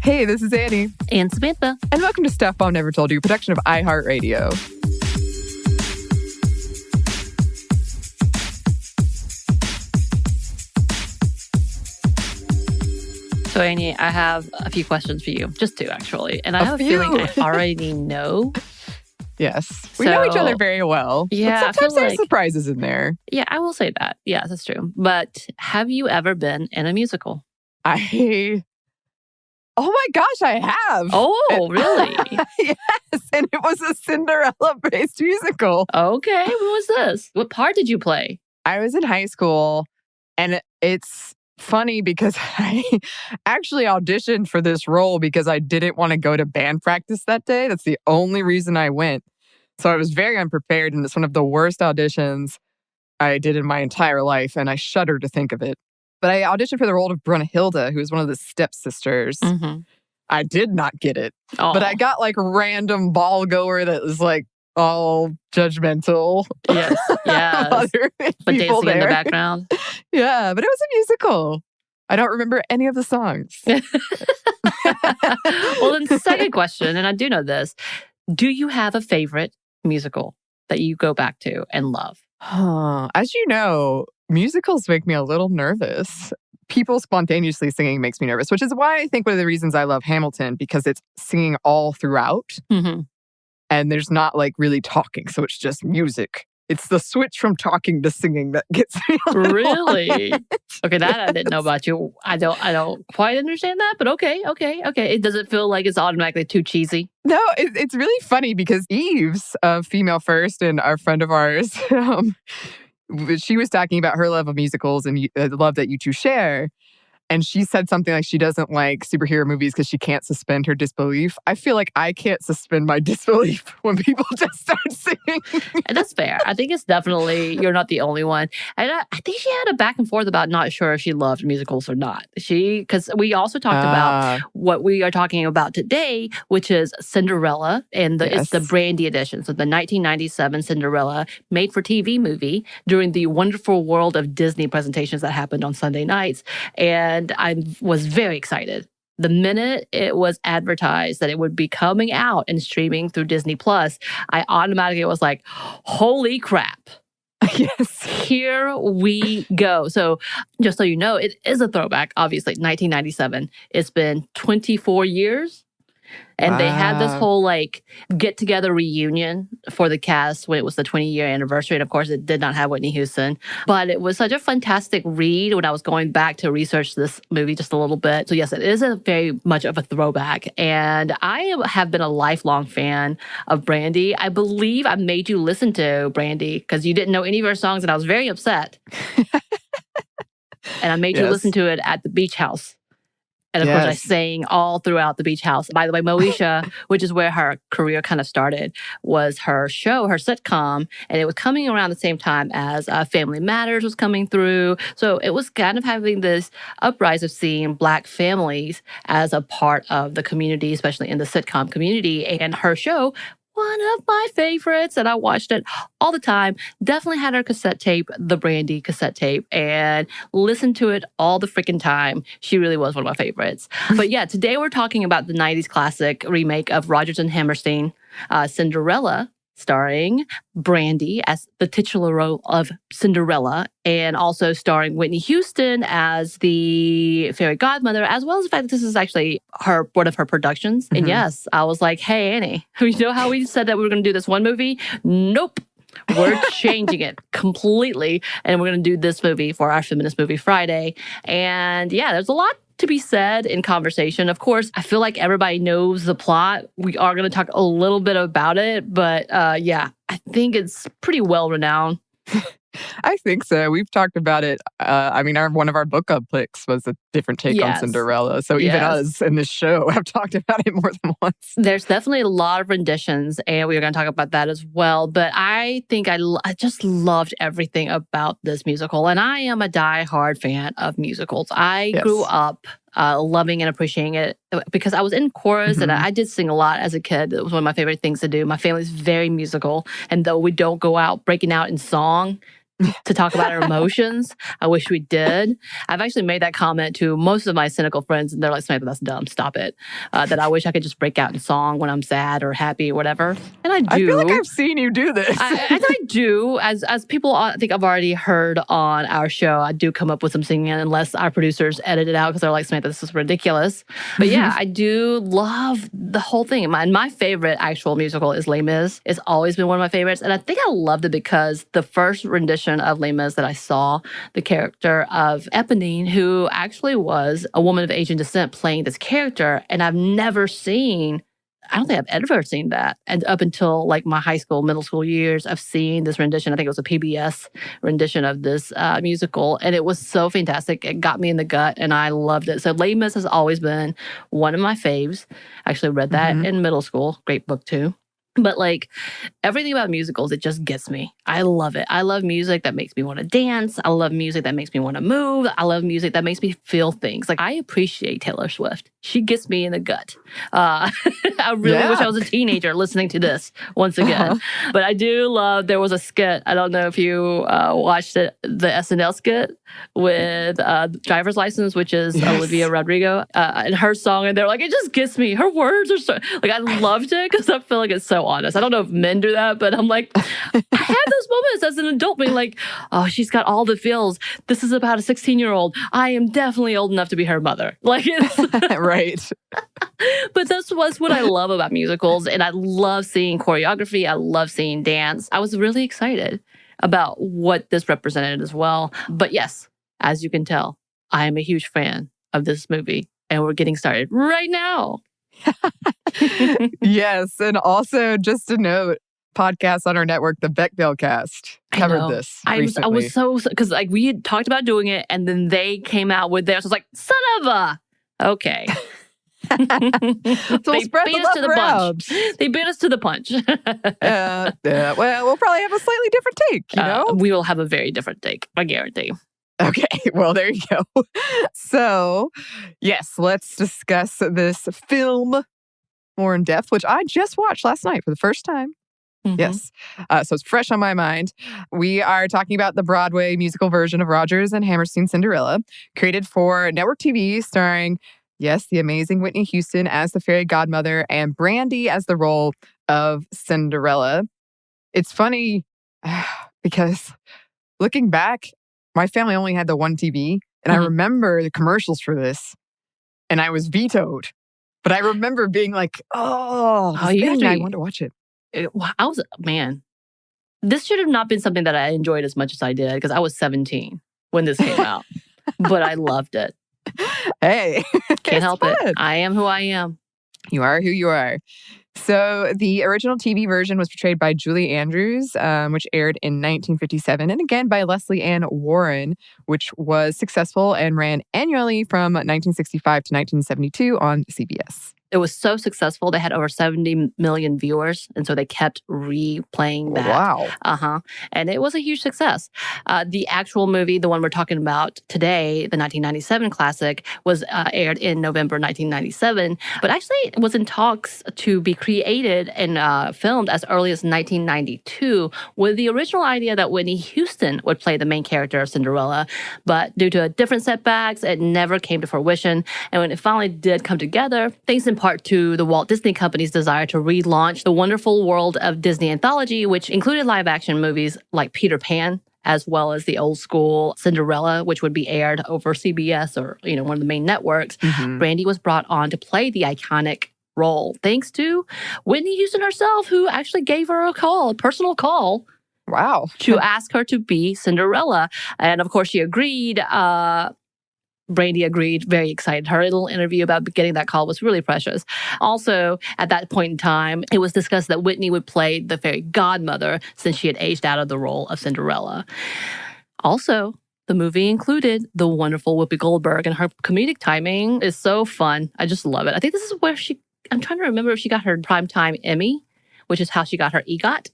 Hey, this is Annie. And Samantha. And welcome to Stuff Mom Never Told You, a production of iHeartRadio. So, Annie, I have a few questions for you. Just two, actually. And I have a feeling I already know. Yes. We know each other very well. Yeah. But sometimes there's surprises in there. Yeah, I will say that. Yeah, that's true. But have you ever been in a musical? Oh my gosh, I have. Oh, really? Yes. And it was a Cinderella-based musical. Okay. What was this? What part did you play? I was in high school, and it's funny because I actually auditioned for this role because I didn't want to go to band practice that day. That's the only reason I went. So I was very unprepared, and it's one of the worst auditions I did in my entire life, and I shudder to think of it. But I auditioned for the role of Brunhilde, who was one of the stepsisters. Mm-hmm. I did not get it. Oh. But I got random ball goer that was all judgmental. Yes. But dancing in the background. Yeah, but it was a musical. I don't remember any of the songs. Well, then the second question, and I do know this. Do you have a favorite musical that you go back to and love? As you know, musicals make me a little nervous. People spontaneously singing makes me nervous, which is why I think one of the reasons I love Hamilton, because it's singing all throughout. Mm-hmm. And there's not really talking, so it's just music. It's the switch from talking to singing that gets me. Really? Okay, that I didn't know about you. I don't quite understand that, but okay. It doesn't feel like it's automatically too cheesy. No, it's really funny because Eves of Female First and our friend of ours, she was talking about her love of musicals and the love that you two share. And she said something like she doesn't like superhero movies because she can't suspend her disbelief. I feel like I can't suspend my disbelief when people just start singing. And that's fair. I think it's definitely, you're not the only one. And I think she had a back and forth about not sure if she loved musicals or not. Because we also talked about what we are talking about today, which is Cinderella. And it's the Brandy edition. So the 1997 Cinderella made-for-TV movie during the Wonderful World of Disney presentations that happened on Sunday nights. And I was very excited. The minute it was advertised that it would be coming out and streaming through Disney Plus, I automatically was like, holy crap. Yes. Here we go. So just so you know, it is a throwback, obviously, 1997. It's been 24 years. And they had this whole get-together reunion for the cast when it was the 20-year anniversary. And of course, it did not have Whitney Houston. But it was such a fantastic read when I was going back to research this movie just a little bit. So yes, it is a very much of a throwback. And I have been a lifelong fan of Brandy. I believe I made you listen to Brandy because you didn't know any of her songs, and I was very upset. And I made you listen to it at the beach house. And of course, I sang all throughout the beach house. By the way, Moesha, which is where her career kind of started, was her show, her sitcom. And it was coming around the same time as Family Matters was coming through. So it was kind of having this uprise of seeing Black families as a part of the community, especially in the sitcom community. And her show, one of my favorites, and I watched it all the time. Definitely had her cassette tape, the Brandy cassette tape, and listened to it all the freaking time. She really was one of my favorites. But yeah, today we're talking about the 90s classic remake of Rodgers and Hammerstein, Cinderella, starring Brandy as the titular role of Cinderella, and also starring Whitney Houston as the fairy godmother, as well as the fact that this is actually one of her productions. Mm-hmm. And yes, I was like, hey, Annie, you know how we said that we were going to do this one movie? Nope. We're changing it completely, and we're going to do this movie for our Feminist Movie Friday. And yeah, there's a lot to be said in conversation. Of course, I feel like everybody knows the plot. We are going to talk a little bit about it, but yeah, I think it's pretty well renowned. I think so. We've talked about it. One of our book club picks was a different take on Cinderella. So even us in this show have talked about it more than once. There's definitely a lot of renditions, and we are going to talk about that as well. But I think I just loved everything about this musical. And I am a diehard fan of musicals. I grew up loving and appreciating it because I was in chorus and I did sing a lot as a kid. It was one of my favorite things to do. My family's very musical. And though we don't go out breaking out in song, to talk about our emotions. I wish we did. I've actually made that comment to most of my cynical friends, and they're like, Samantha, that's dumb. Stop it. That I wish I could just break out in song when I'm sad or happy or whatever. And I do. I feel like I've seen you do this. I do. As people, I think I've already heard on our show, I do come up with some singing unless our producers edit it out because they're like, Samantha, this is ridiculous. But yeah, I do love the whole thing. My favorite actual musical is Les Mis. It's always been one of my favorites. And I think I loved it because the first rendition of Les Mis that I saw, the character of Eponine, who actually was a woman of Asian descent playing this character. And I've never seen, I don't think I've ever seen that. And up until like my high school, middle school years, I've seen this rendition. I think it was a PBS rendition of this musical. And it was so fantastic. It got me in the gut and I loved it. So Les Mis has always been one of my faves. I actually read that in middle school. Great book too. But like everything about musicals, it just gets me. I love it. I love music that makes me want to dance. I love music that makes me want to move. I love music that makes me feel things. Like I appreciate Taylor Swift. She gets me in the gut. I really wish I was a teenager listening to this once again. But I do love, there was a skit. I don't know if you watched it, the SNL skit with Driver's License, which is Olivia Rodrigo, and her song. And they're like, it just gets me. Her words are so, like, I loved it because I feel like it's so honest. I don't know if men do that, but I'm like, I have those moments as an adult being like, oh, she's got all the feels. This is about a 16-year-old. I am definitely old enough to be her mother. Like, it's right. But that's what I love about musicals. And I love seeing choreography. I love seeing dance. I was really excited about what this represented as well. But yes, as you can tell, I am a huge fan of this movie. And we're getting started right now. Yes. And also, just to note, podcasts on our network, the Bechdel cast, covered this recently. I was so, because like we had talked about doing it and then they came out with theirs. So I was like, son of a, okay. So They beat us to the punch. They beat us to the punch. Well, we'll probably have a slightly different take, you know? We will have a very different take, I guarantee. Okay, well, there you go. So, yes, let's discuss this film more in depth, which I just watched last night for the first time. Yes. So it's fresh on my mind. We are talking about the Broadway musical version of Rodgers and Hammerstein's Cinderella, created for network TV, starring, yes, the amazing Whitney Houston as the fairy godmother and Brandy as the role of Cinderella. It's funny because looking back, my family only had the one TV, and I remember the commercials for this, and I was vetoed. But I remember being like, I want to watch it. This should have not been something that I enjoyed as much as I did because I was 17 when this came out. But I loved it. Hey. Can't help it. I am who I am. You are who you are. So the original TV version was portrayed by Julie Andrews, which aired in 1957, and again by Leslie Ann Warren, which was successful and ran annually from 1965 to 1972 on CBS. It was so successful. They had over 70 million viewers. And so they kept replaying that. Wow. And it was a huge success. The actual movie, the one we're talking about today, the 1997 classic, was aired in November 1997. But actually, it was in talks to be created and filmed as early as 1992 with the original idea that Whitney Houston would play the main character of Cinderella. But due to different setbacks, it never came to fruition. And when it finally did come together, thanks in part to the Walt Disney Company's desire to relaunch the wonderful world of Disney anthology, which included live-action movies like Peter Pan, as well as the old school Cinderella, which would be aired over CBS or one of the main networks. Brandy was brought on to play the iconic role, thanks to Whitney Houston herself, who actually gave her a personal call. Wow. To ask her to be Cinderella. And of course, she agreed. Brandy agreed, very excited. Her little interview about getting that call was really precious. Also, at that point in time, it was discussed that Whitney would play the fairy godmother since she had aged out of the role of Cinderella. Also, the movie included the wonderful Whoopi Goldberg, and her comedic timing is so fun. I just love it. I think this is where I'm trying to remember if she got her Primetime Emmy, which is how she got her EGOT.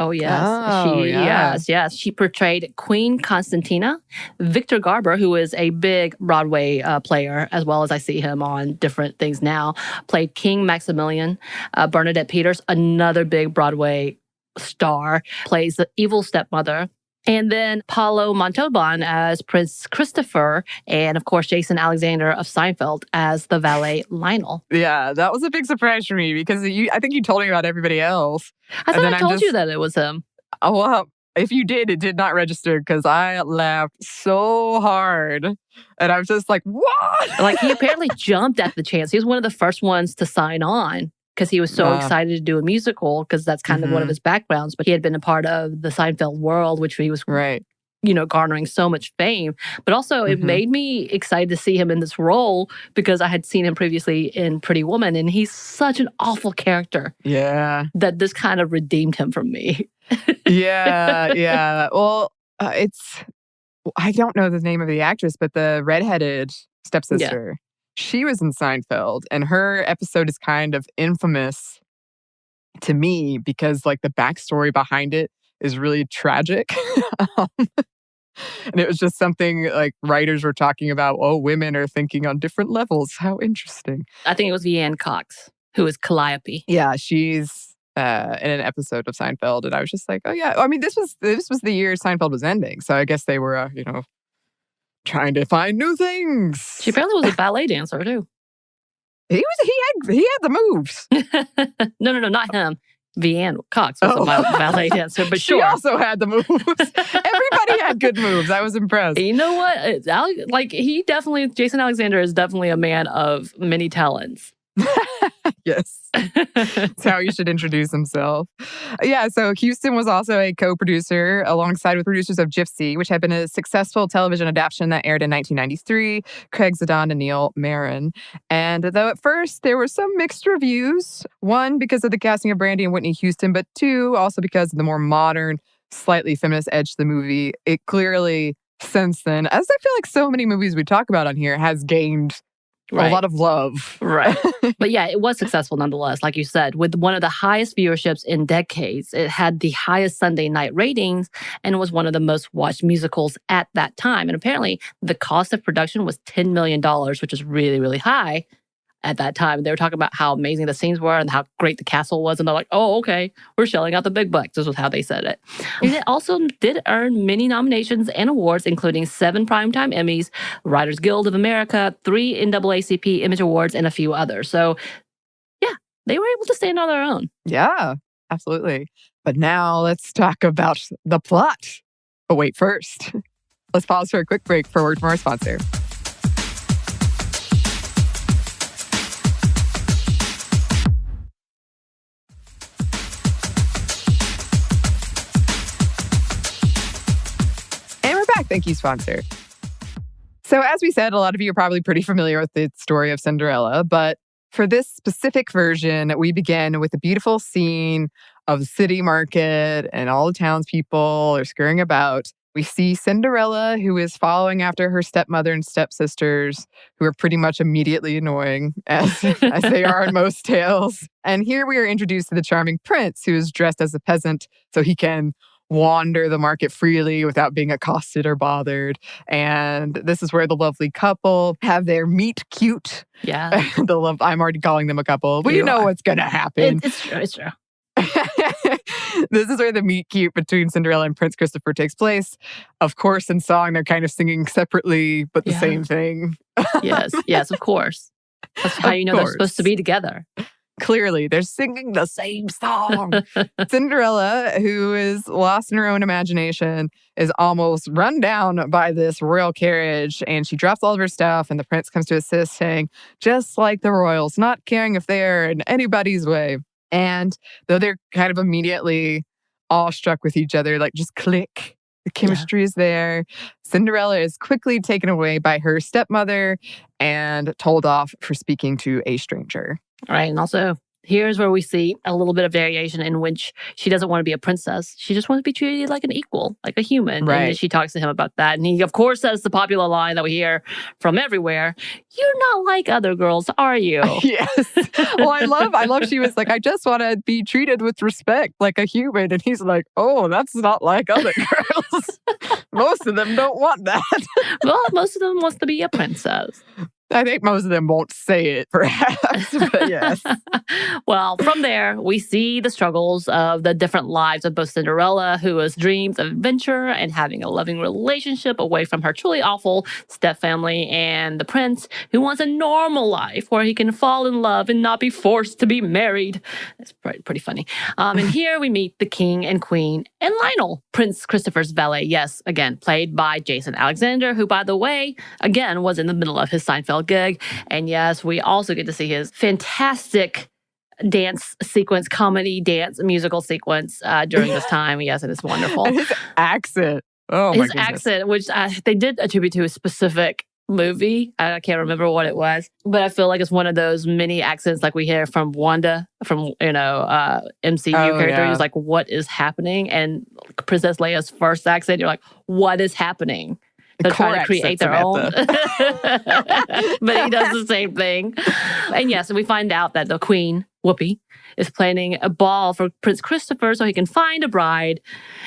Oh, yes. Yes. She portrayed Queen Constantina. Victor Garber, who is a big Broadway player, as well as I see him on different things now, played King Maximilian. Bernadette Peters, another big Broadway star, plays the evil stepmother. And then Paulo Montalban as Prince Christopher, and of course, Jason Alexander of Seinfeld as the valet Lionel. Yeah, that was a big surprise for me because I think you told me about everybody else. I thought I told you that it was him. Oh, well, if you did, it did not register because I laughed so hard. And I was just like, what? Like, he apparently jumped at the chance. He was one of the first ones to sign on because he was so excited to do a musical because that's kind of one of his backgrounds. But he had been a part of the Seinfeld world, which he was, garnering so much fame. But also, it made me excited to see him in this role because I had seen him previously in Pretty Woman, and he's such an awful character. Yeah. That this kind of redeemed him from me. Yeah. Well, I don't know the name of the actress, but the redheaded stepsister, she was in Seinfeld, and her episode is kind of infamous to me because like the backstory behind it is really tragic. And it was just something like writers were talking about, women are thinking on different levels. How interesting. I think it was Leanne Cox, who is Calliope. Yeah, she's in an episode of Seinfeld. And I was just like, oh, yeah. I mean, this was the year Seinfeld was ending. So I guess they were, trying to find new things. She apparently was a ballet dancer, too. He had the moves. No, not him. Leanne Cox was a ballet dancer, but sure. She also had the moves. Everybody had good moves. I was impressed. You know what? Jason Alexander is definitely a man of many talents. Yes. That's how you should introduce himself. Yeah, so Houston was also a co-producer alongside with producers of Gypsy, which had been a successful television adaptation that aired in 1993, Craig Zidane and Neil Marin. And though at first there were some mixed reviews, one, because of the casting of Brandy and Whitney Houston, but two, also because of the more modern, slightly feminist edge to the movie, it clearly, since then, as I feel like so many movies we talk about on here, has gained a lot of love. Right. But yeah, it was successful nonetheless, like you said, with one of the highest viewerships in decades. It had the highest Sunday night ratings and was one of the most watched musicals at that time. And apparently the cost of production was $10 million, which is really, really high at that time. They were talking about how amazing the scenes were and how great the castle was. And they're like, oh, okay, we're shelling out the big bucks. This was how they said it. And it also did earn many nominations and awards, including 7 Primetime Emmys, Writers Guild of America, 3 NAACP Image Awards, and a few others. So yeah, they were able to stand on their own. Yeah, absolutely. But now let's talk about the plot. But wait, first, let's pause for a quick break for a word from our sponsor. Thank you, sponsor. So as we said, a lot of you are probably pretty familiar with the story of Cinderella, but for this specific version, we begin with a beautiful scene of the city market and all the townspeople are scurrying about. We see Cinderella, who is following after her stepmother and stepsisters, who are pretty much immediately annoying, as they are in most tales. And here we are introduced to the charming prince, who is dressed as a peasant so he can wander the market freely without being accosted or bothered. And this is where the lovely couple have their meet cute. Yeah. I'm already calling them a couple. But you know what's going to happen. It's true. It's true. This is where the meet cute between Cinderella and Prince Christopher takes place. Of course, in song, they're kind of singing separately, but the same thing. Yes, of course. That's how you know they're supposed to be together. Clearly, they're singing the same song. Cinderella, who is lost in her own imagination, is almost run down by this royal carriage, and she drops all of her stuff, and the prince comes to assist, saying, just like the royals, not caring if they're in anybody's way. And though they're kind of immediately awestruck with each other, like just click, the chemistry is there. Cinderella is quickly taken away by her stepmother and told off for speaking to a stranger. All right. And also, here's where we see a little bit of variation in which she doesn't want to be a princess. She just wants to be treated like an equal, like a human. Right. And she talks to him about that. And he, of course, says the popular line that we hear from everywhere. You're not like other girls, are you? Yes. Well, I love she was like, I just want to be treated with respect like a human. And he's like, oh, that's not like other girls. Most of them don't want that. Well, most of them wants to be a princess. I think most of them won't say it, perhaps, but yes. Well, from there, we see the struggles of the different lives of both Cinderella, who has dreams of adventure and having a loving relationship away from her truly awful stepfamily, and the prince, who wants a normal life where he can fall in love and not be forced to be married. That's pretty funny. And here we meet the king and queen and Lionel, Prince Christopher's valet. Yes, again, played by Jason Alexander, who, by the way, again, was in the middle of his Seinfeld gig. And yes, we also get to see his fantastic dance sequence, comedy dance musical sequence during this time. Yes, it is wonderful. And his accent. Oh, my goodness. His accent, which they did attribute to a specific movie. I can't remember what it was, but I feel like it's one of those mini accents like we hear from Wanda, from, MCU character. Yeah. He's like, what is happening? And Princess Leia's first accent, you're like, what is happening? They're trying to create their own. But he does the same thing. And yes, we find out that the queen, Whoopi, is planning a ball for Prince Christopher so he can find a bride,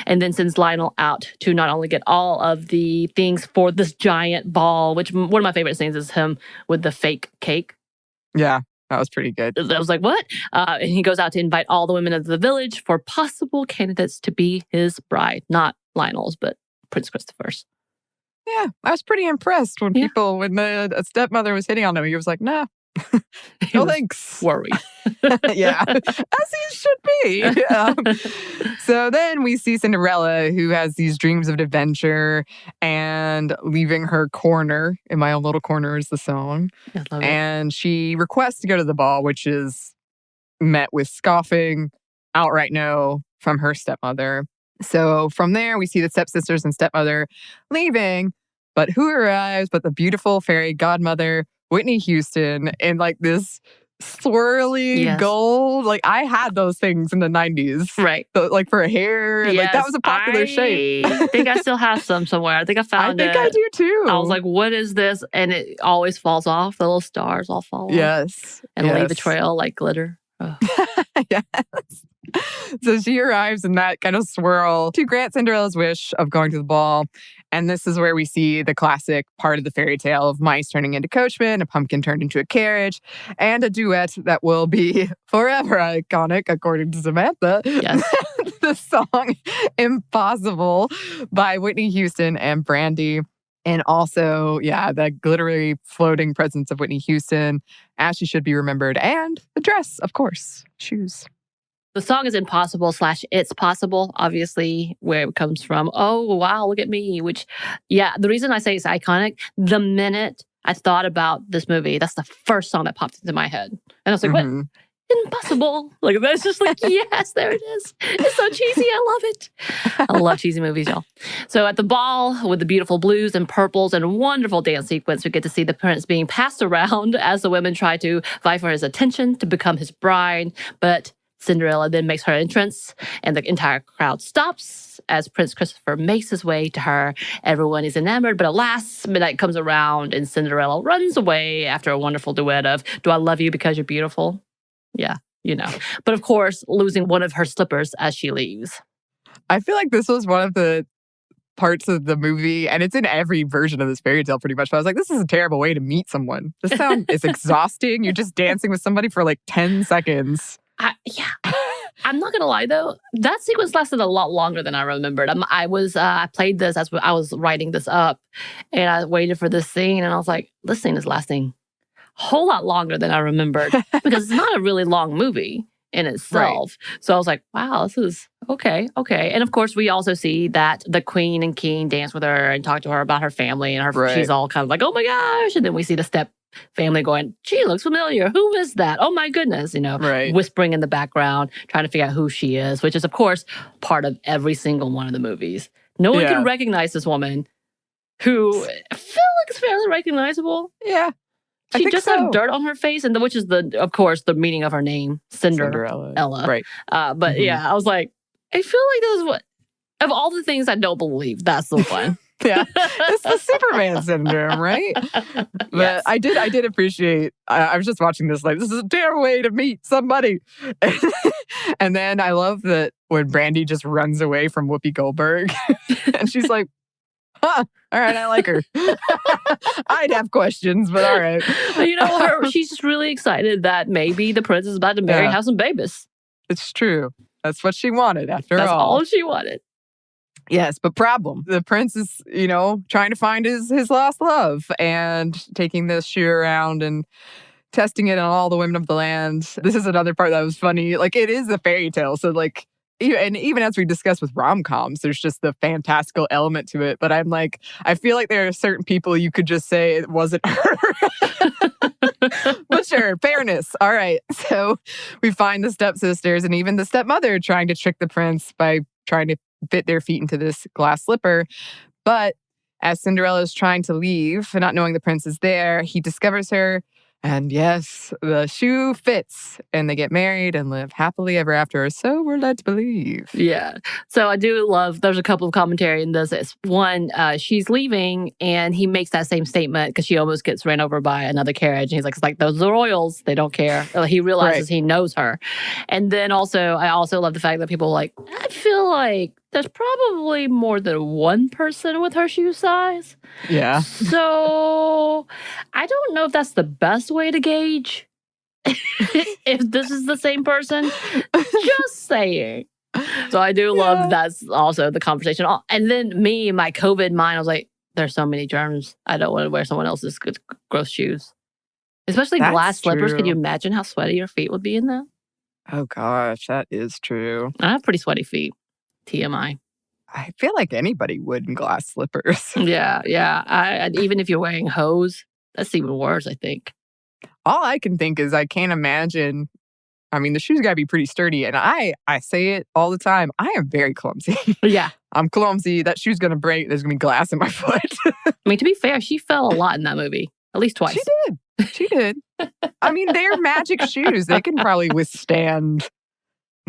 and then sends Lionel out to not only get all of the things for this giant ball, which one of my favorite scenes is him with the fake cake. Yeah, that was pretty good. I was like, what? And he goes out to invite all the women of the village for possible candidates to be his bride. Not Lionel's, but Prince Christopher's. Yeah, I was pretty impressed when a stepmother was hitting on him. He was like, nah. No thanks. Worried. Yeah, as he should be. So then we see Cinderella, who has these dreams of adventure and leaving her corner. In My Own Little Corner is the song. I love and she requests to go to the ball, which is met with scoffing, outright no from her stepmother. So from there, we see the stepsisters and stepmother leaving. But who arrives but the beautiful fairy godmother, Whitney Houston, in like this swirly gold. Like, I had those things in the 90s. Right. So, like, for hair. Like, that was a popular shape. I think I still have some somewhere. I think I found it. I think I do too. I was like, what is this? And it always falls off. The little stars all fall off. Yes. And leave a trail like glitter. Oh. Yes. So she arrives in that kind of swirl to grant Cinderella's wish of going to the ball. And this is where we see the classic part of the fairy tale of mice turning into coachmen, a pumpkin turned into a carriage, and a duet that will be forever iconic, according to Samantha. Yes. The song Impossible by Whitney Houston and Brandy. And also, the glittery floating presence of Whitney Houston, as she should be remembered. And the dress, of course, shoes. The song is Impossible / It's Possible, obviously, where it comes from. Oh, wow, look at me. Which, the reason I say it's iconic, the minute I thought about this movie, that's the first song that popped into my head. And I was like, what? Impossible. Like, that's just like, yes, there it is. It's so cheesy. I love it. I love cheesy movies, y'all. So at the ball, with the beautiful blues and purples and wonderful dance sequence, we get to see the prince being passed around as the women try to vie for his attention to become his bride. But Cinderella then makes her entrance, and the entire crowd stops as Prince Christopher makes his way to her. Everyone is enamored, but alas, midnight comes around and Cinderella runs away after a wonderful duet of "Do I Love You Because You're Beautiful?" Yeah, But of course, losing one of her slippers as she leaves. I feel like this was one of the parts of the movie, and it's in every version of this fairy tale pretty much, but I was like, this is a terrible way to meet someone. This sound is exhausting. You're just dancing with somebody for like 10 seconds. I'm not gonna lie though, that sequence lasted a lot longer than I remembered. I played this as I was writing this up, and I waited for this scene, and I was like, this scene is lasting a whole lot longer than I remembered because it's not a really long movie in itself. Right. So I was like, wow, this is okay. And of course, we also see that the queen and king dance with her and talk to her about her family, and she's all kind of like, oh my gosh. And then we see the step family going, she looks familiar. Who is that? Oh my goodness. Whispering in the background, trying to figure out who she is, which is, of course, part of every single one of the movies. No one can recognize this woman who I feel like is fairly recognizable. Yeah. She just had dirt on her face, and which is of course, the meaning of her name, Cinderella. Right. But I was like, I feel like this is what, of all the things I don't believe, that's the one. Yeah, it's the Superman syndrome, right? But yes. I did appreciate. I was just watching this, like, this is a terrible way to meet somebody. And then I love that when Brandy just runs away from Whoopi Goldberg, and she's like, "Huh, all right, I like her." I'd have questions, but all right. She's just really excited that maybe the prince is about to marry, have some babies. It's true. That's what she wanted after all. That's all she wanted. Yes, but problem. The prince is, trying to find his lost love and taking this shoe around and testing it on all the women of the land. This is another part that was funny. Like, it is a fairy tale. So, like, and even as we discussed with rom-coms, there's just the fantastical element to it. But I'm like, I feel like there are certain people you could just say it wasn't her. But sure, fairness. All right. So we find the stepsisters and even the stepmother trying to trick the prince by trying to fit their feet into this glass slipper. But as Cinderella is trying to leave, not knowing the prince is there, he discovers her. And yes, the shoe fits. And they get married and live happily ever after. So we're led to believe. Yeah. So I do love, there's a couple of commentary in this. One, she's leaving and he makes that same statement because she almost gets ran over by another carriage. And he's like, it's like those are the royals. They don't care. He realizes he knows her. And then I also love the fact that people are like, I feel like there's probably more than one person with her shoe size. Yeah. So I don't know if that's the best way to gauge if this is the same person. Just saying. So I do love that's also the conversation. And then me, my COVID mind, I was like, there's so many germs. I don't want to wear someone else's gross shoes. Especially glass slippers. Can you imagine how sweaty your feet would be in them? Oh, gosh, that is true. I have pretty sweaty feet. TMI. I feel like anybody would in glass slippers. Yeah. Even if you're wearing hose, that's even worse, I think. All I can think is I can't imagine. I mean, the shoes got to be pretty sturdy. And I say it all the time. I am very clumsy. Yeah. I'm clumsy. That shoe's going to break. There's going to be glass in my foot. I mean, to be fair, she fell a lot in that movie. At least twice. She did. I mean, they're magic shoes. They can probably withstand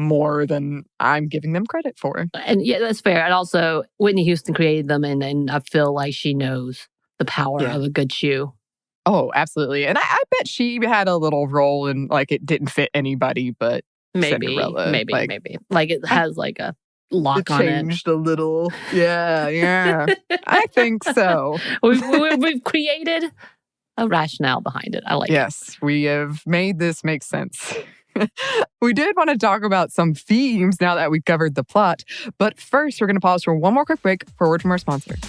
more than I'm giving them credit for. And yeah, that's fair. And also, Whitney Houston created them, and I feel like she knows the power of a good shoe. Oh, absolutely. And I bet she had a little role in, like, it didn't fit anybody, but Cinderella. Maybe. Like, it has, like, a lock on it. Changed a little. Yeah. I think so. We've created a rationale behind it. I like it. Yes, we have made this make sense. We did want to talk about some themes now that we've covered the plot. But first, we're going to pause for one more quick break for a word from our sponsor. And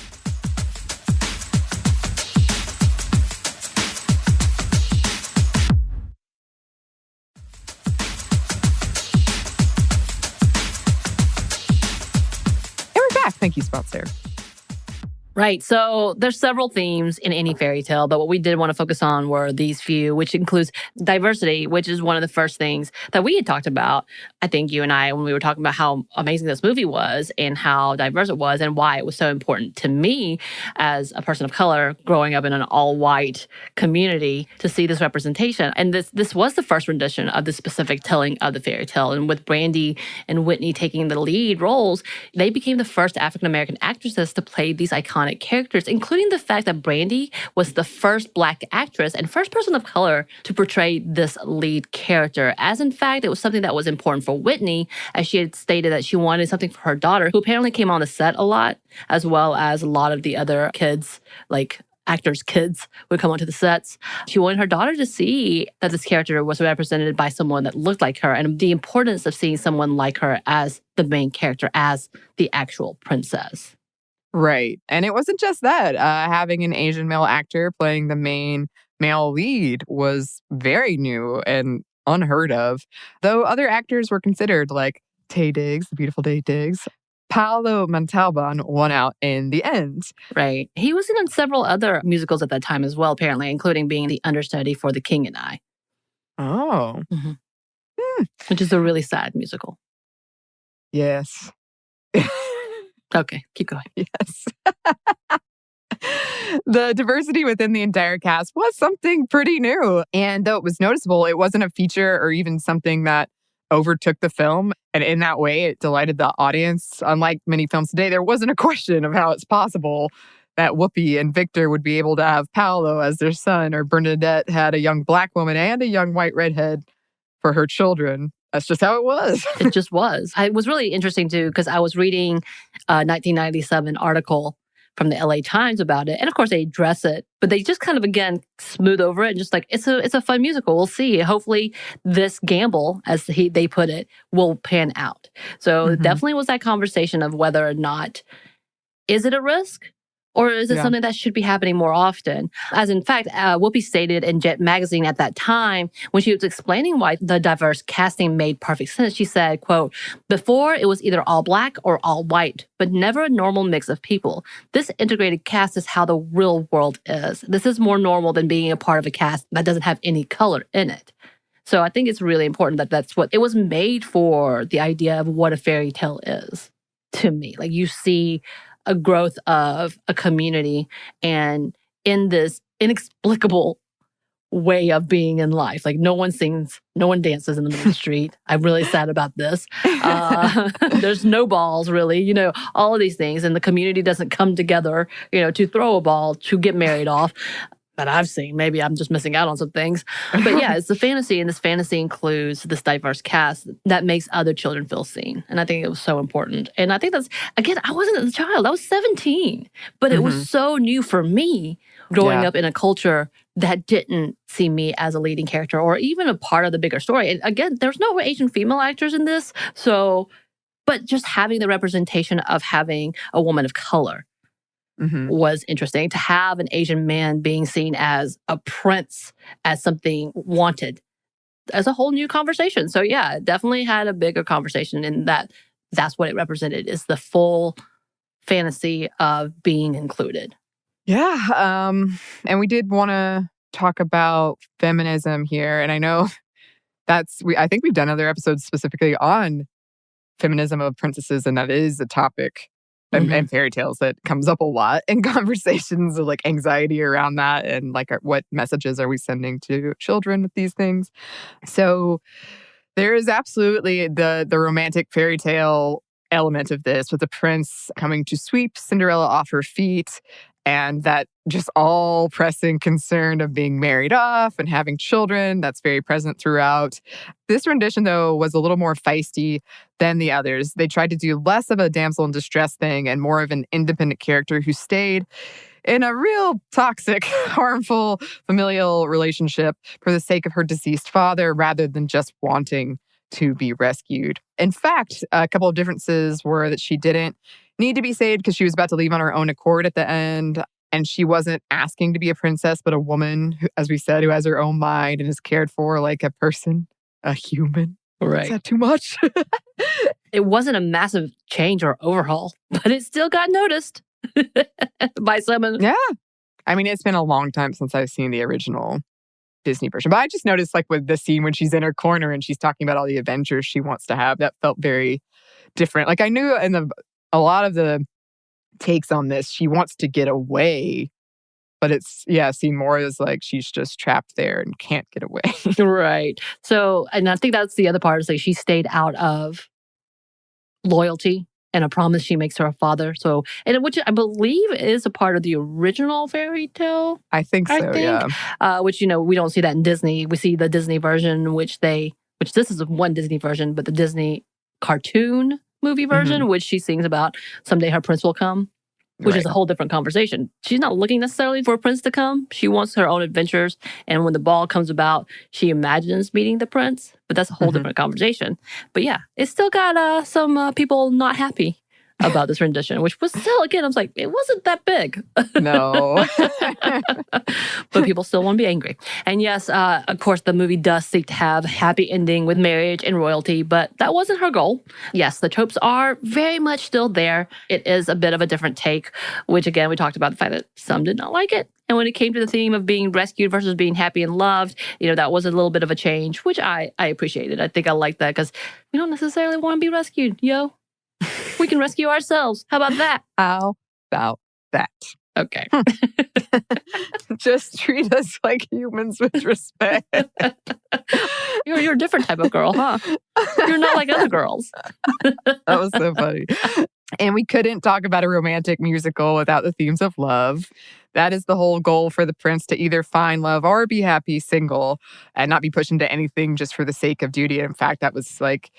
we're back. Thank you, sponsor. Right. So there's several themes in any fairy tale, but what we did want to focus on were these few, which includes diversity, which is one of the first things that we had talked about, I think you and I, when we were talking about how amazing this movie was and how diverse it was and why it was so important to me as a person of color growing up in an all-white community to see this representation. And this was the first rendition of the specific telling of the fairy tale. And with Brandy and Whitney taking the lead roles, they became the first African-American actresses to play these iconic characters, including the fact that Brandy was the first Black actress and first person of color to portray this lead character, as in fact, it was something that was important for Whitney, as she had stated that she wanted something for her daughter, who apparently came on the set a lot, as well as a lot of the other kids, like actors' kids would come onto the sets. She wanted her daughter to see that this character was represented by someone that looked like her, and the importance of seeing someone like her as the main character, as the actual princess. Right. And it wasn't just that. Having an Asian male actor playing the main male lead was very new and unheard of, though other actors were considered, like Taye Diggs, the beautiful Taye Diggs. Paolo Montalban won out in the end. Right. He was in several other musicals at that time as well, apparently, including being the understudy for The King and I. Oh. Mm-hmm. Which is a really sad musical. Yes. Okay, keep going. Yes. The diversity within the entire cast was something pretty new. And though it was noticeable, it wasn't a feature or even something that overtook the film. And in that way, it delighted the audience. Unlike many films today, there wasn't a question of how it's possible that Whoopi and Victor would be able to have Paolo as their son, or Bernadette had a young Black woman and a young white redhead for her children. That's just how it was. It just was. It was really interesting, too, because I was reading a 1997 article from the LA Times about it. And of course, they address it, but they just kind of, again, smooth over it and just like, it's a fun musical. We'll see. Hopefully, this gamble, as they put it, will pan out. So definitely was that conversation of whether or not, is it a risk? Or is it something that should be happening more often? As in fact, Whoopi stated in Jet magazine at that time, when she was explaining why the diverse casting made perfect sense, she said, quote, "Before it was either all black or all white, but never a normal mix of people. This integrated cast is how the real world is. This is more normal than being a part of a cast that doesn't have any color in it." So I think it's really important that that's what it was made for, the idea of what a fairy tale is to me. Like, you see a growth of a community and in this inexplicable way of being in life. Like, no one sings, no one dances in the middle of the street. I'm really sad about this. There's no balls, really, all of these things. And the community doesn't come together, to throw a ball, to get married off. That I've seen. Maybe I'm just missing out on some things. But yeah, it's the fantasy, and this fantasy includes this diverse cast that makes other children feel seen. And I think it was so important. And I think that's, again, I wasn't a child. I was 17. But it was so new for me growing up in a culture that didn't see me as a leading character or even a part of the bigger story. And again, there's no Asian female actors in this. But just having the representation of having a woman of color was interesting. To have an Asian man being seen as a prince, as something wanted, as a whole new conversation. So yeah, it definitely had a bigger conversation in that's what it represented, is the full fantasy of being included. Yeah. And we did want to talk about feminism here. And I know I think we've done other episodes specifically on feminism of princesses, and that is a topic and fairy tales that comes up a lot in conversations of like anxiety around that and like what messages are we sending to children with these things. So there is absolutely the romantic fairy tale element of this, with the prince coming to sweep Cinderella off her feet, and that just all pressing concern of being married off and having children that's very present throughout. This rendition, though, was a little more feisty than the others. They tried to do less of a damsel in distress thing and more of an independent character who stayed in a real toxic, harmful familial relationship for the sake of her deceased father, rather than just wanting to be rescued. In fact, a couple of differences were that she didn't need to be saved because she was about to leave on her own accord at the end. And she wasn't asking to be a princess, but a woman, who, as we said, who has her own mind and is cared for like a person, a human. Right. Is that too much? It wasn't a massive change or overhaul, but it still got noticed by someone. Yeah. I mean, it's been a long time since I've seen the original Disney version. But I just noticed, like, with the scene when she's in her corner and she's talking about all the adventures she wants to have, that felt very different. Like, I knew in a lot of the takes on this, she wants to get away, but it's, seen more as like she's just trapped there and can't get away. Right. So, and I think that's the other part, is like she stayed out of loyalty and a promise she makes to her father. So, and which I believe is a part of the original fairy tale. I think so, yeah. Which, we don't see that in Disney. We see the Disney version, which this is one Disney version, but the Disney cartoon movie version, which she sings about someday her prince will come, which is a whole different conversation. She's not looking necessarily for a prince to come. She wants her own adventures. And when the ball comes about, she imagines meeting the prince. But that's a whole different conversation. But yeah, it still got some people not happy about this rendition, which was still, again, I was like, it wasn't that big. No. But people still want to be angry. And yes, of course, the movie does seek to have a happy ending with marriage and royalty, but that wasn't her goal. Yes, the tropes are very much still there. It is a bit of a different take, which again, we talked about the fact that some did not like it. And when it came to the theme of being rescued versus being happy and loved, that was a little bit of a change, which I appreciated. I think I like that because we don't necessarily want to be rescued, yo. We can rescue ourselves. How about that? How about that? Okay. Just treat us like humans with respect. You're a different type of girl, huh? You're not like other girls. That was so funny. And we couldn't talk about a romantic musical without the themes of love. That is the whole goal for the prince, to either find love or be happy single and not be pushed into anything just for the sake of duty. In fact, that was like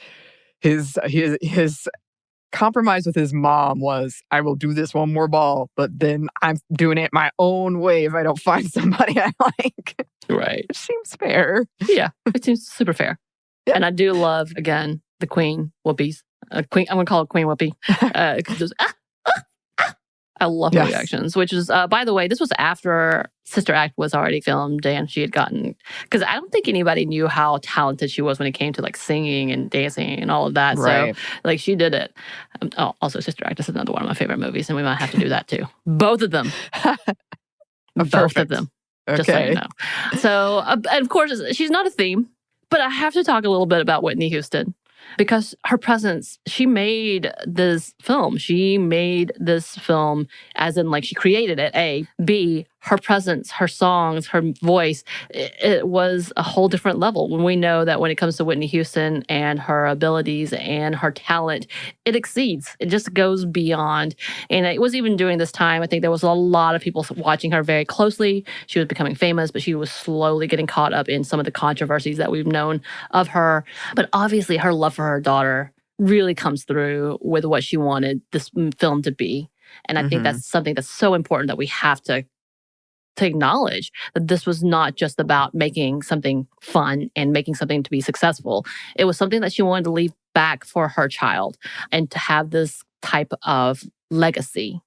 his compromise with his mom was, I will do this one more ball, but then I'm doing it my own way if I don't find somebody I like. Right. It seems fair. Yeah, it seems super fair. Yep. And I do love, again, the Queen Whoopies. Queen, I'm going to call it Queen Whoopi. I love her reactions, which is, by the way, this was after Sister Act was already filmed and she had gotten, because I don't think anybody knew how talented she was when it came to like singing and dancing and all of that. Right. So like she did it. Also Sister Act is another one of my favorite movies and we might have to do that too. Both of them. Both of them. Okay. Just so you know. So, and of course, she's not a theme, but I have to talk a little bit about Whitney Houston. Because her presence, she made this film. She made this film as in like she created it, A. B, her presence, her songs, her voice, it was a whole different level. When we know that when it comes to Whitney Houston and her abilities and her talent, it exceeds. It just goes beyond. And it was even during this time, I think there was a lot of people watching her very closely. She was becoming famous, but she was slowly getting caught up in some of the controversies that we've known of her. But obviously her love for her daughter really comes through with what she wanted this film to be. And I think that's something that's so important that we have to acknowledge, that this was not just about making something fun and making something to be successful. It was something that she wanted to leave back for her child and to have this type of legacy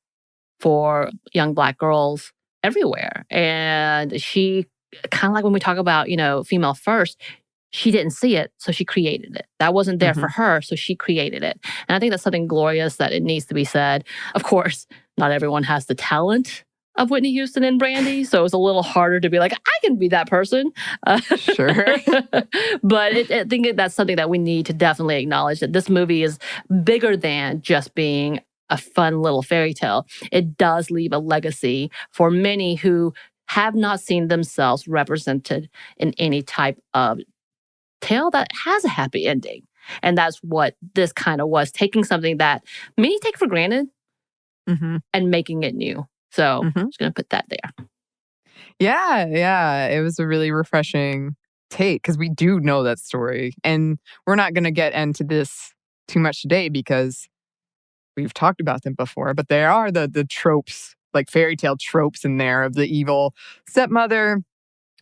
for young Black girls everywhere. And she, kind of like when we talk about, female first, she didn't see it, so she created it. That wasn't there for her, so she created it. And I think that's something glorious that it needs to be said. Of course, not everyone has the talent of Whitney Houston and Brandy, so it's a little harder to be like, I can be that person. Sure. But I think that's something that we need to definitely acknowledge, that this movie is bigger than just being a fun little fairy tale. It does leave a legacy for many who have not seen themselves represented in any type of tale that has a happy ending. And that's what this kind of was, taking something that many take for granted and making it new. So I'm just going to put that there. Yeah. It was a really refreshing take because we do know that story. And we're not going to get into this too much today because we've talked about them before. But there are the tropes, like fairy tale tropes in there of the evil stepmother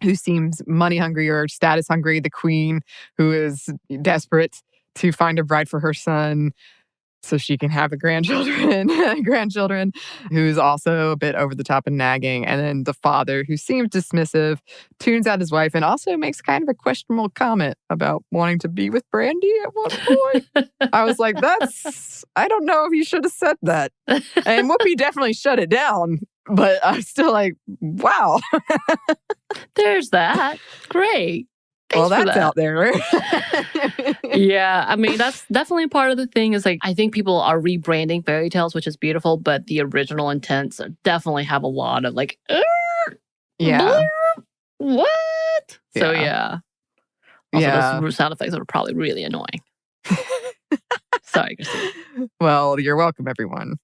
who seems money hungry or status hungry, the queen who is desperate to find a bride for her son so she can have grandchildren, who's also a bit over the top and nagging. And then the father who seems dismissive, tunes out his wife, and also makes kind of a questionable comment about wanting to be with Brandy at one point. I was like, I don't know if you should have said that. And Whoopi definitely shut it down. But I'm still like, wow. There's that. Great. Thanks well, that's out there. Yeah, I mean, that's definitely part of the thing is like, I think people are rebranding fairy tales, which is beautiful, but the original intents definitely have a lot of like, yeah. What? So, yeah. Also, yeah. those sound effects are probably really annoying. Sorry, Christine. Well, you're welcome, everyone.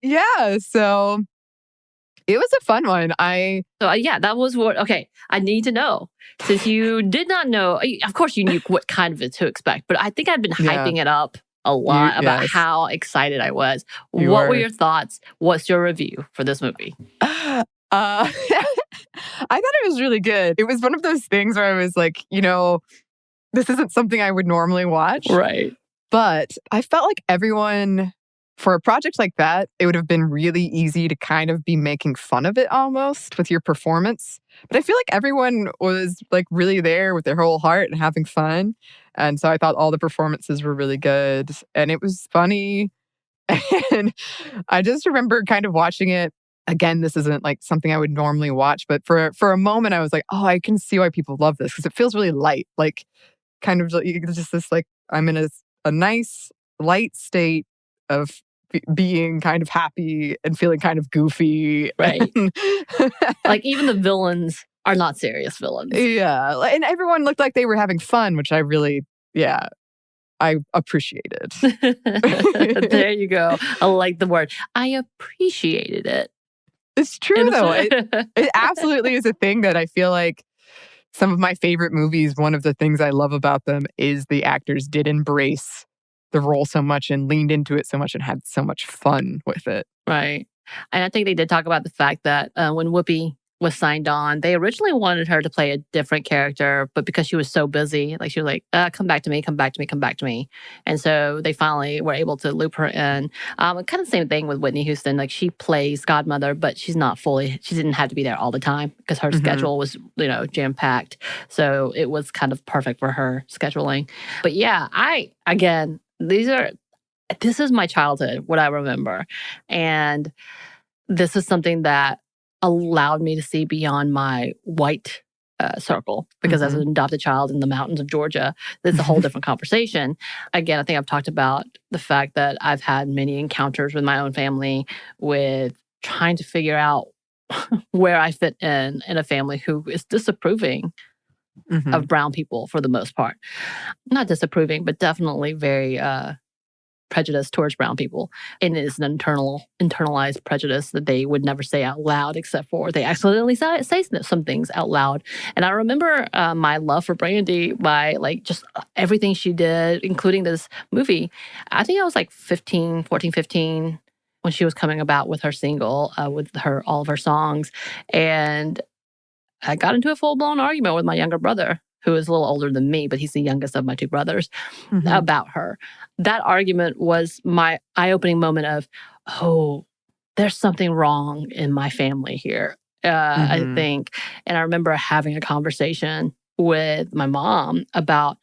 Yeah, so it was a fun one. That was what, okay, I need to know. Since you did not know, of course you knew what kind of it to expect, but I think I'd been hyping it up a lot about how excited I was. What were your thoughts? What's your review for this movie? I thought it was really good. It was one of those things where I was like, this isn't something I would normally watch. Right. But I felt like everyone, for a project like that, it would have been really easy to kind of be making fun of it almost with your performance. But I feel like everyone was like really there with their whole heart and having fun. And so I thought all the performances were really good. And it was funny. And I just remember kind of watching it. Again, this isn't like something I would normally watch. But for a moment, I was like, oh, I can see why people love this. Because it feels really light. Like kind of just this like, I'm in a nice light state of being kind of happy and feeling kind of goofy. Right. Like even the villains are not serious villains. Yeah. And everyone looked like they were having fun, which I really, I appreciated. There you go. I like the word. I appreciated it. It's true though. It absolutely is a thing that I feel like some of my favorite movies, one of the things I love about them is the actors did embrace the role so much and leaned into it so much and had so much fun with it. Right. And I think they did talk about the fact that when Whoopi was signed on, they originally wanted her to play a different character, but because she was so busy, like she was like, come back to me, come back to me, come back to me. And so they finally were able to loop her in. Kind of the same thing with Whitney Houston. Like she plays godmother, but she didn't have to be there all the time because her schedule was, jam-packed. So it was kind of perfect for her scheduling. But yeah, this is my childhood, what I remember. And this is something that allowed me to see beyond my white circle, because as an adopted child in the mountains of Georgia, it's a whole different conversation. Again, I think I've talked about the fact that I've had many encounters with my own family with trying to figure out where I fit in a family who is disapproving of brown people for the most part. Not disapproving, but definitely very prejudice towards brown people. And it is an internalized prejudice that they would never say out loud, except for they accidentally say some things out loud. And I remember my love for Brandy by just everything she did, including this movie. I think I was like 14, 15, when she was coming about with her single, with all of her songs. And I got into a full-blown argument with my younger brother, who is a little older than me, but he's the youngest of my two brothers, about her. That argument was my eye-opening moment of, oh, there's something wrong in my family here, I think. And I remember having a conversation with my mom about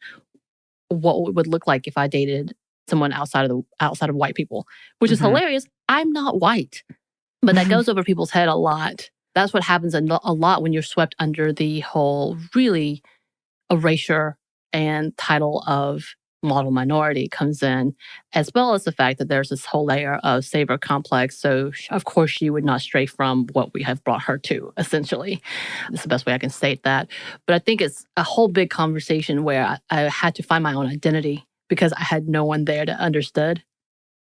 what it would look like if I dated someone outside of white people, which is hilarious. I'm not white, but that goes over people's head a lot. That's what happens a lot when you're swept under the whole really erasure and title of model minority comes in, as well as the fact that there's this whole layer of savior complex. So, of course, she would not stray from what we have brought her to, essentially. That's the best way I can state that. But I think it's a whole big conversation where I had to find my own identity because I had no one there that understood.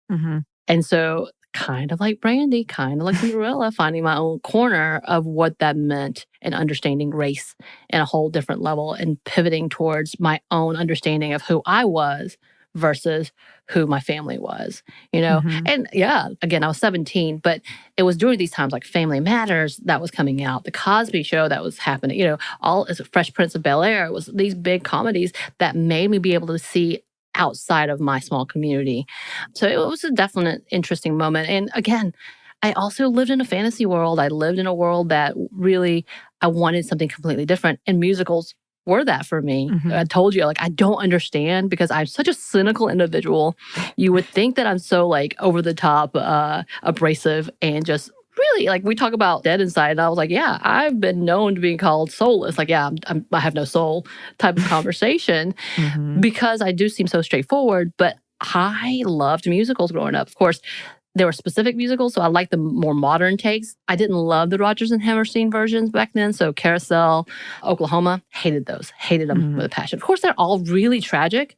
And so, kind of like Brandy, kind of like Cinderella, finding my own corner of what that meant and understanding race in a whole different level and pivoting towards my own understanding of who I was versus who my family was, And yeah, again, I was 17, but it was during these times like Family Matters that was coming out, The Cosby Show that was happening, all as Fresh Prince of Bel-Air. It was these big comedies that made me be able to see outside of my small community. So it was a definite interesting moment. And again, I also lived in a fantasy world. I lived in a world that really, I wanted something completely different. And musicals were that for me. I told you, I don't understand because I'm such a cynical individual. You would think that I'm so over the top, abrasive, and just really, we talk about dead inside. And I was like, yeah, I've been known to be called soulless. I have no soul type of conversation because I do seem so straightforward. But I loved musicals growing up. Of course, there were specific musicals, so I liked the more modern takes. I didn't love the Rodgers and Hammerstein versions back then. So Carousel, Oklahoma, hated those. Hated them with a passion. Of course, they're all really tragic.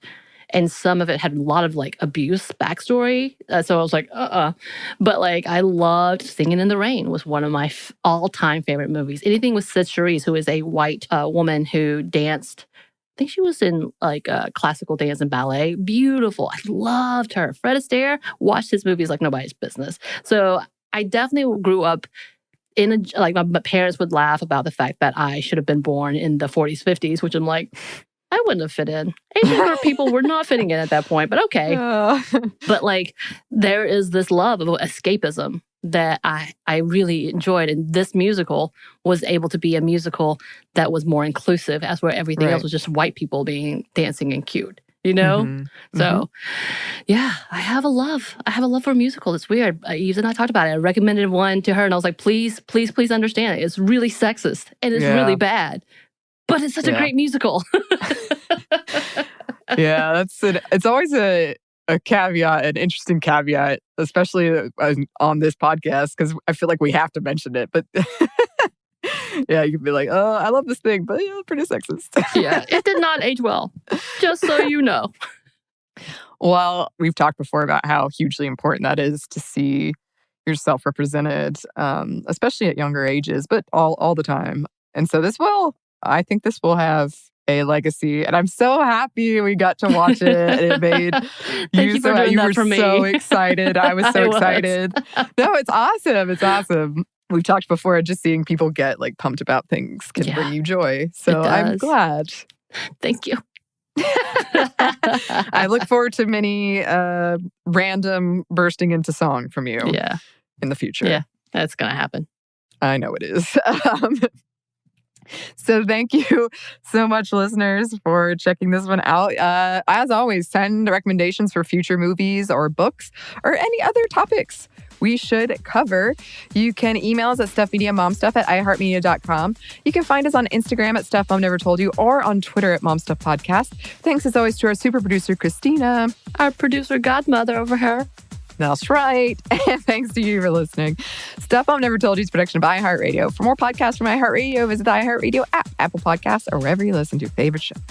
And some of it had a lot of abuse backstory. So I was like, But I loved Singing in the Rain was one of my all-time favorite movies. Anything with Sid Charisse, who is a white woman who danced. I think she was in classical dance and ballet. Beautiful. I loved her. Fred Astaire watched his movies like nobody's business. So I definitely grew up in my parents would laugh about the fact that I should have been born in the 40s, 50s, which I'm like, I wouldn't have fit in. Asian people were not fitting in at that point, but okay. But there is this love of escapism that I really enjoyed. And this musical was able to be a musical that was more inclusive, as where everything else was just white people dancing and cute, So, yeah, I have a love. I have a love for musicals. It's weird. Eve and I talked about it. I recommended one to her, and I was like, please, please, please understand it. It's really sexist, and it's really bad. But it's such a great musical. Yeah, it's always a caveat, an interesting caveat, especially on this podcast, because I feel like we have to mention it. But yeah, you can be like, oh, I love this thing, but pretty sexist. Yeah, it did not age well, just so you know. Well, we've talked before about how hugely important that is to see yourself represented, especially at younger ages, but all the time. And so I think this will have a legacy. And I'm so happy we got to watch it. And it made you for doing that for me. So excited. I was so excited. No, it's awesome. It's awesome. We've talked before, just seeing people get like pumped about things can bring you joy. So I'm glad. Thank you. I look forward to many random bursting into song from you in the future. Yeah, that's going to happen. I know it is. So thank you so much, listeners, for checking this one out. As always, send recommendations for future movies or books or any other topics we should cover. You can email us at stuffmediamomstuff@iheartmedia.com. You can find us on Instagram at Stuff Mom Never Told You or on Twitter at MomStuffPodcast. Thanks as always to our super producer, Christina. Our producer godmother over here. That's right. And thanks to you for listening. Stuff Mom Never Told You is a production of iHeartRadio. For more podcasts from iHeartRadio, visit the iHeartRadio app, Apple Podcasts, or wherever you listen to your favorite shows.